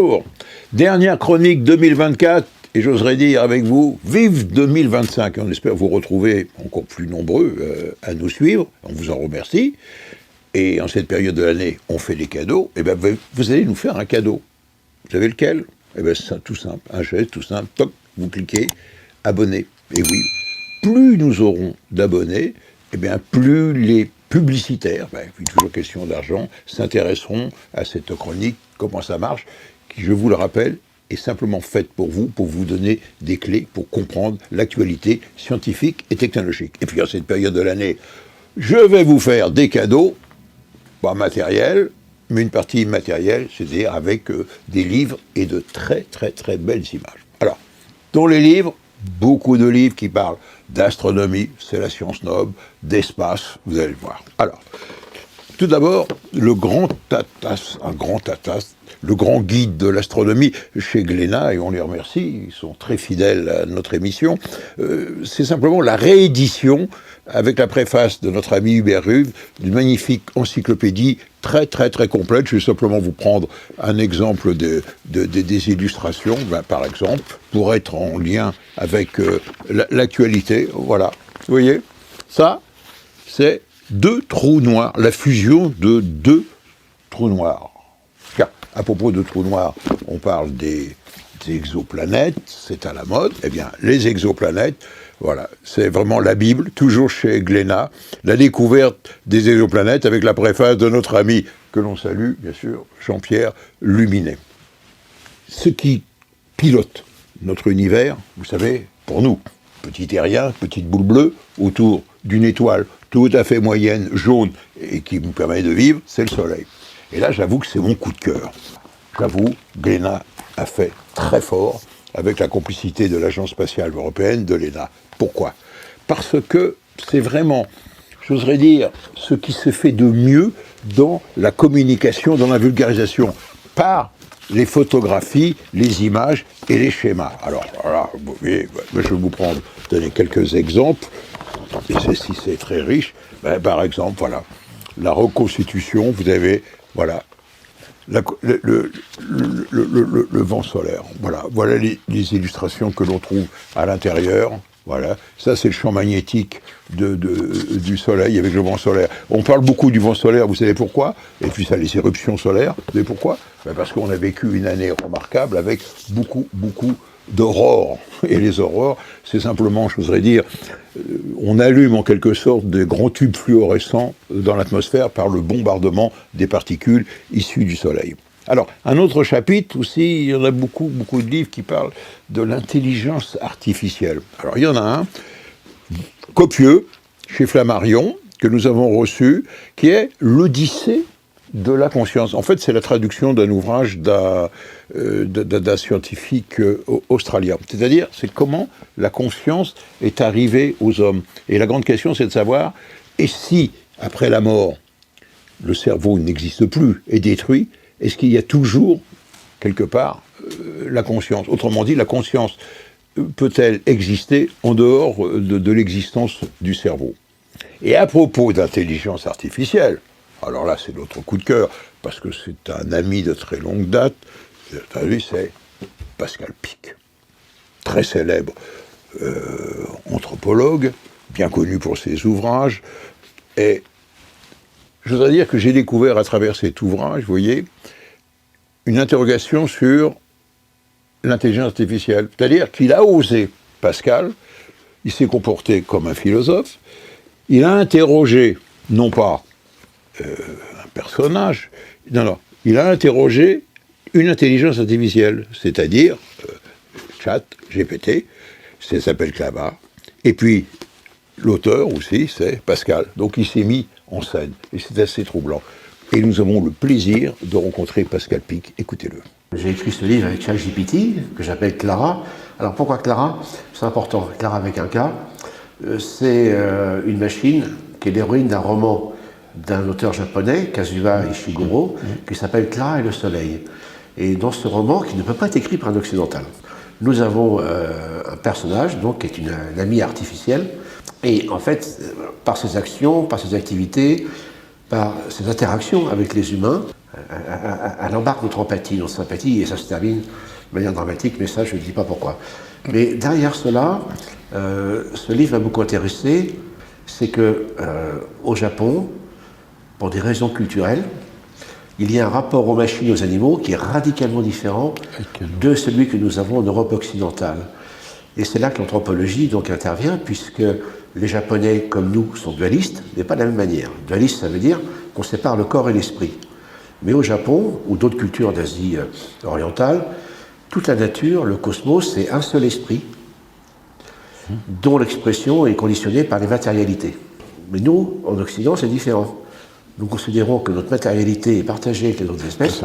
Bonjour, dernière chronique 2024, et j'oserais dire avec vous, vive 2025. On espère vous retrouver encore plus nombreux à nous suivre, on vous en remercie. Et en cette période de l'année, on fait des cadeaux, et bien vous allez nous faire un cadeau. Vous savez lequel? Eh bien c'est tout simple, un geste tout simple, toc, vous cliquez, abonner. Et oui, plus nous aurons d'abonnés, eh bien plus les publicitaires, puis toujours question d'argent, s'intéresseront à cette chronique, comment ça marche, qui, je vous le rappelle, est simplement faite pour vous donner des clés pour comprendre l'actualité scientifique et technologique. Et puis en cette période de l'année, je vais vous faire des cadeaux, pas matériels, mais une partie immatérielle, c'est-à-dire avec des livres et de très très très belles images. Alors, dans les livres, beaucoup de livres qui parlent d'astronomie, c'est la science noble, d'espace, vous allez le voir. Alors, tout d'abord, le grand atlas, le grand guide de l'astronomie chez Glénat, et on les remercie, ils sont très fidèles à notre émission, c'est simplement la réédition, avec la préface de notre ami Hubert Ruve, d'une magnifique encyclopédie très très très complète. Je vais simplement vous prendre un exemple des illustrations, par exemple, pour être en lien avec l'actualité. Voilà, vous voyez, ça, c'est deux trous noirs, la fusion de deux trous noirs. Car, à propos de trous noirs, on parle des exoplanètes, c'est à la mode. Eh bien, les exoplanètes, voilà, c'est vraiment la Bible, toujours chez Glénat, la découverte des exoplanètes avec la préface de notre ami, que l'on salue, bien sûr, Jean-Pierre Luminet. Ce qui pilote notre univers, vous savez, pour nous, petit terrien, petite boule bleue, autour d'une étoile tout à fait moyenne, jaune, et qui nous permet de vivre, c'est le Soleil. Et là, j'avoue que c'est mon coup de cœur. J'avoue, Glénat a fait très fort avec la complicité de l'Agence spatiale européenne, de l'ENA. Pourquoi? Parce que c'est vraiment, j'oserais dire, ce qui se fait de mieux dans la communication, dans la vulgarisation, par les photographies, les images et les schémas. Alors, voilà, vous voyez, je vais vous donner quelques exemples, et ceci c'est très riche. Par exemple, voilà, la reconstitution, vous avez, voilà, le vent solaire. Voilà les illustrations que l'on trouve à l'intérieur. Voilà, ça c'est le champ magnétique du Soleil avec le vent solaire. On parle beaucoup du vent solaire, vous savez pourquoi? Et puis ça, les éruptions solaires, vous savez pourquoi? Parce qu'on a vécu une année remarquable avec beaucoup d'aurores. Et les aurores, c'est simplement, je voudrais dire, on allume en quelque sorte des grands tubes fluorescents dans l'atmosphère par le bombardement des particules issues du Soleil. Alors, un autre chapitre aussi, il y en a beaucoup de livres qui parlent de l'intelligence artificielle. Alors, il y en a un, copieux, chez Flammarion, que nous avons reçu, qui est l'Odyssée de la conscience. En fait, c'est la traduction d'un ouvrage d'un scientifique australien. C'est-à-dire, c'est comment la conscience est arrivée aux hommes. Et la grande question, c'est de savoir, et si, après la mort, le cerveau n'existe plus, est détruit, est-ce qu'il y a toujours, quelque part, la conscience? Autrement dit, la conscience peut-elle exister en dehors de l'existence du cerveau? Et à propos d'intelligence artificielle, alors là, c'est notre coup de cœur, parce que c'est un ami de très longue date, lui, c'est Pascal Pic, très célèbre anthropologue, bien connu pour ses ouvrages, et je voudrais dire que j'ai découvert à travers cet ouvrage, vous voyez, une interrogation sur l'intelligence artificielle. C'est-à-dire qu'il a osé, Pascal, il s'est comporté comme un philosophe, il a interrogé, non pas un personnage, non, il a interrogé une intelligence artificielle, c'est-à-dire Chat, GPT, ça s'appelle Clava, et puis l'auteur aussi, c'est Pascal. Donc il s'est mis en scène, et c'est assez troublant. Et nous avons le plaisir de rencontrer Pascal Pic. Écoutez-le. J'ai écrit ce livre avec ChatGPT, que j'appelle Clara. Alors pourquoi Clara? C'est important, Clara avec un K. C'est une machine qui est l'héroïne d'un roman d'un auteur japonais, Kazuha Ishiguro, qui s'appelle Clara et le Soleil. Et dans ce roman, qui ne peut pas être écrit par un occidental, nous avons un personnage donc, qui est une amie artificielle. Et en fait, par ses actions, par ses activités, par ses interactions avec les humains, elle embarque notre empathie, notre sympathie, et ça se termine de manière dramatique, mais ça, je ne dis pas pourquoi. Mais derrière cela, ce livre m'a beaucoup intéressé, c'est que au Japon, pour des raisons culturelles, il y a un rapport aux machines et aux animaux qui est radicalement différent de celui que nous avons en Europe occidentale. Et c'est là que l'anthropologie donc intervient, puisque les Japonais, comme nous, sont dualistes, mais pas de la même manière. Dualiste, ça veut dire qu'on sépare le corps et l'esprit. Mais au Japon, ou d'autres cultures d'Asie orientale, toute la nature, le cosmos, c'est un seul esprit, dont l'expression est conditionnée par les matérialités. Mais nous, en Occident, c'est différent. Nous considérons que notre matérialité est partagée avec les autres espèces,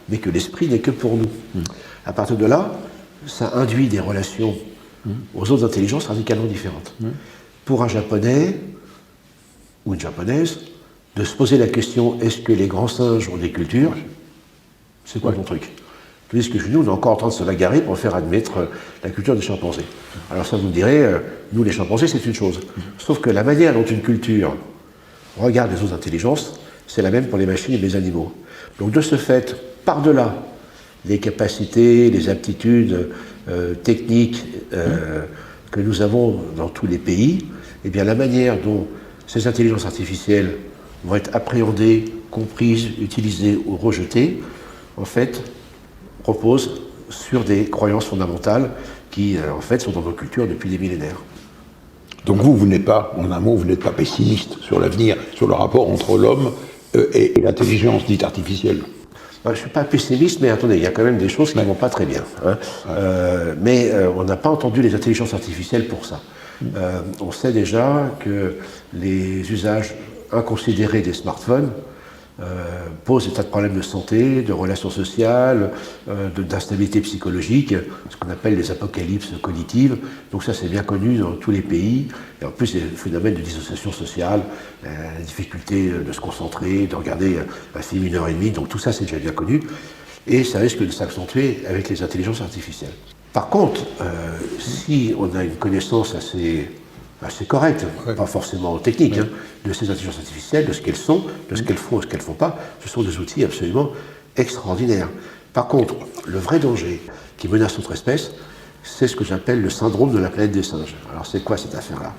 mais que l'esprit n'est que pour nous. À partir de là, ça induit des relations aux autres intelligences radicalement différentes. Pour un Japonais ou une Japonaise, de se poser la question, est-ce que les grands singes ont des cultures? C'est quoi ton truc? Tandis que chez nous, on est encore en train de se bagarrer pour faire admettre la culture des chimpanzés. Alors ça, vous me direz, nous les chimpanzés, c'est une chose. Sauf que la manière dont une culture regarde les autres intelligences, c'est la même pour les machines et les animaux. Donc de ce fait, par-delà les capacités, les aptitudes techniques que nous avons dans tous les pays, eh bien la manière dont ces intelligences artificielles vont être appréhendées, comprises, utilisées ou rejetées, en fait, repose sur des croyances fondamentales qui, en fait, sont dans nos cultures depuis des millénaires. Donc vous n'êtes pas, en un mot, vous n'êtes pas pessimiste sur l'avenir, sur le rapport entre l'homme et l'intelligence dite artificielle. Je ne suis pas pessimiste, mais attendez, il y a quand même des choses qui ne vont pas très bien. Hein. Mais on n'a pas entendu les intelligences artificielles pour ça. On sait déjà que les usages inconsidérés des smartphones posent des tas de problèmes de santé, de relations sociales, d'instabilité psychologique, ce qu'on appelle les apocalypses cognitives. Donc ça, c'est bien connu dans tous les pays. Et en plus, il y a le phénomène de dissociation sociale, la difficulté de se concentrer, de regarder un film 1h30. Donc tout ça, c'est déjà bien connu. Et ça risque de s'accentuer avec les intelligences artificielles. Par contre, si on a une connaissance assez correcte, pas forcément technique, de ces intelligences artificielles, de ce qu'elles sont, de ce qu'elles font et ce qu'elles ne font pas, ce sont des outils absolument extraordinaires. Par contre, le vrai danger qui menace notre espèce, c'est ce que j'appelle le syndrome de la planète des singes. Alors c'est quoi cette affaire-là?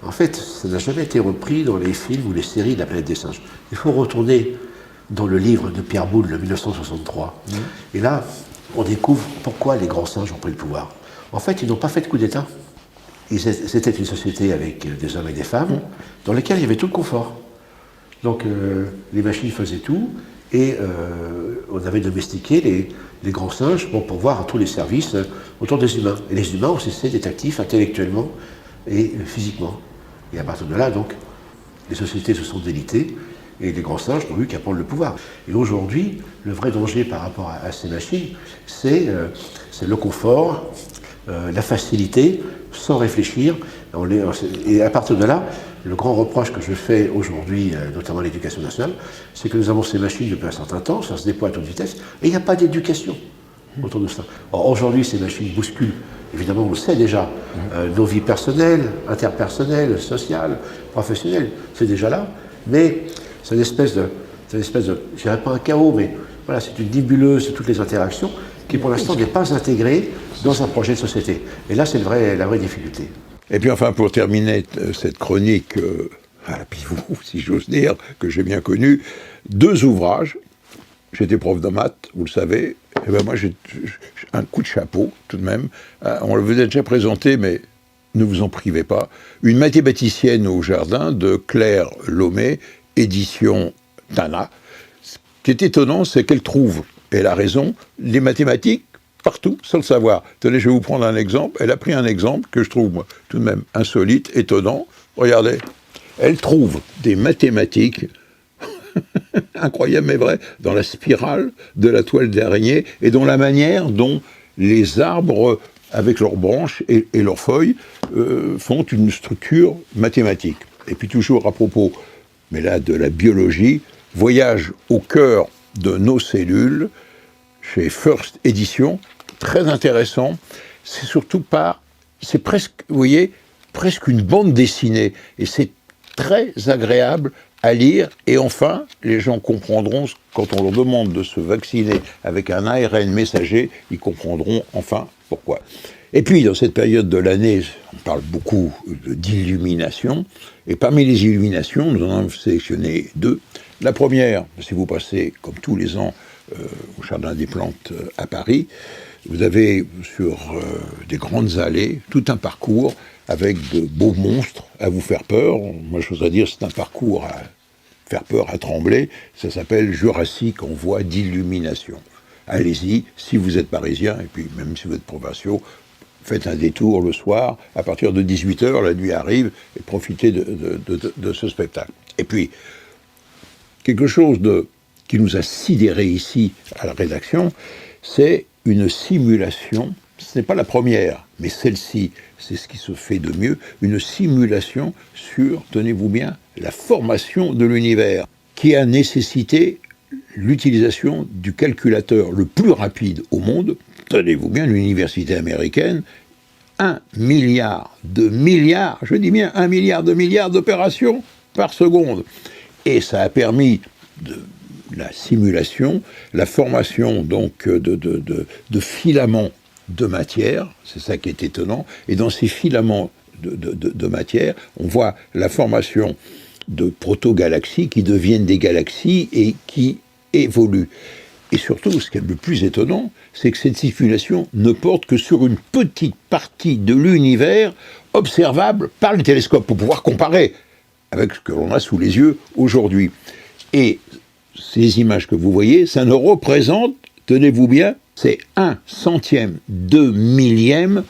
En fait, ça n'a jamais été repris dans les films ou les séries de la planète des singes. Il faut retourner dans le livre de Pierre Boulle de 1963. Et là, on découvre pourquoi les grands singes ont pris le pouvoir. En fait, ils n'ont pas fait de coup d'État. C'était une société avec des hommes et des femmes, dans laquelle il y avait tout le confort. Donc les machines faisaient tout, et on avait domestiqué les grands singes pour pourvoir à tous les services autour des humains. Et les humains ont cessé d'être actifs intellectuellement et physiquement. Et à partir de là, donc, les sociétés se sont délitées, et les grands singes n'ont eu qu'à prendre le pouvoir. Et aujourd'hui, le vrai danger par rapport à ces machines, c'est le confort, la facilité, sans réfléchir. Et à partir de là, le grand reproche que je fais aujourd'hui, notamment à l'éducation nationale, c'est que nous avons ces machines depuis un certain temps, ça se déploie à toute vitesse, et il n'y a pas d'éducation autour de cela. Or, aujourd'hui, ces machines bousculent, évidemment, on le sait déjà, nos vies personnelles, interpersonnelles, sociales, professionnelles, c'est déjà là, mais c'est une espèce de je dirais pas un chaos, mais voilà, c'est une nébuleuse de toutes les interactions qui, pour l'instant, n'est pas intégrée dans un projet de société. Et là, c'est la vraie difficulté. Et puis enfin, pour terminer cette chronique, à la pivot, si j'ose dire, que j'ai bien connue, 2 ouvrages. J'étais prof de maths, vous le savez. Et ben moi, j'ai un coup de chapeau, tout de même. On le vous a déjà présenté, mais ne vous en privez pas. Une mathématicienne au jardin de Claire Lomé, édition Tana. Ce qui est étonnant, c'est qu'elle trouve, et elle a raison, les mathématiques partout, sans le savoir. Tenez, je vais vous prendre un exemple. Elle a pris un exemple que je trouve, moi, tout de même insolite, étonnant. Regardez, elle trouve des mathématiques, incroyable mais vrai, dans la spirale de la toile d'araignée et dans la manière dont les arbres, avec leurs branches et leurs feuilles, font une structure mathématique. Et puis toujours à propos, mais là, de la biologie, voyage au cœur de nos cellules, chez First Edition, très intéressant. C'est surtout c'est presque, vous voyez, presque une bande dessinée. Et c'est très agréable à lire, et enfin, les gens comprendront, quand on leur demande de se vacciner avec un ARN messager, ils comprendront enfin pourquoi. Et puis, dans cette période de l'année, on parle beaucoup d'illumination, et parmi les illuminations, nous en avons sélectionné 2. La première, si vous passez, comme tous les ans, au Jardin des Plantes à Paris, vous avez sur des grandes allées tout un parcours avec de beaux monstres à vous faire peur. Moi, je voudrais dire, c'est un parcours à faire peur, à trembler. Ça s'appelle Jurassique en voie d'illumination. Allez-y, si vous êtes parisien, et puis même si vous êtes provinciaux, faites un détour le soir, à partir de 18h, la nuit arrive, et profitez de ce spectacle. Et puis, quelque chose qui nous a sidérés ici à la rédaction, c'est une simulation. Ce n'est pas la première, mais celle-ci, c'est ce qui se fait de mieux, une simulation sur, tenez-vous bien, la formation de l'univers, qui a nécessité l'utilisation du calculateur le plus rapide au monde, tenez-vous bien, l'université américaine, 1 milliard de milliards, je dis bien 1 milliard de milliards d'opérations par seconde. Et ça a permis la simulation, la formation donc de filaments de matière, c'est ça qui est étonnant, et dans ces filaments de matière, on voit la formation de proto-galaxies qui deviennent des galaxies et qui évoluent. Et surtout, ce qui est le plus étonnant, c'est que cette simulation ne porte que sur une petite partie de l'univers observable par les télescopes, pour pouvoir comparer avec ce que l'on a sous les yeux aujourd'hui. Et ces images que vous voyez, ça ne représente, tenez-vous bien, c'est 1/100e de millième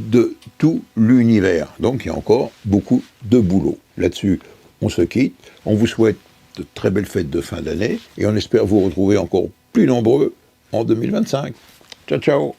de tout l'univers. Donc il y a encore beaucoup de boulot. Là-dessus, on se quitte. On vous souhaite de très belles fêtes de fin d'année et on espère vous retrouver encore plus nombreux en 2025. Ciao, ciao!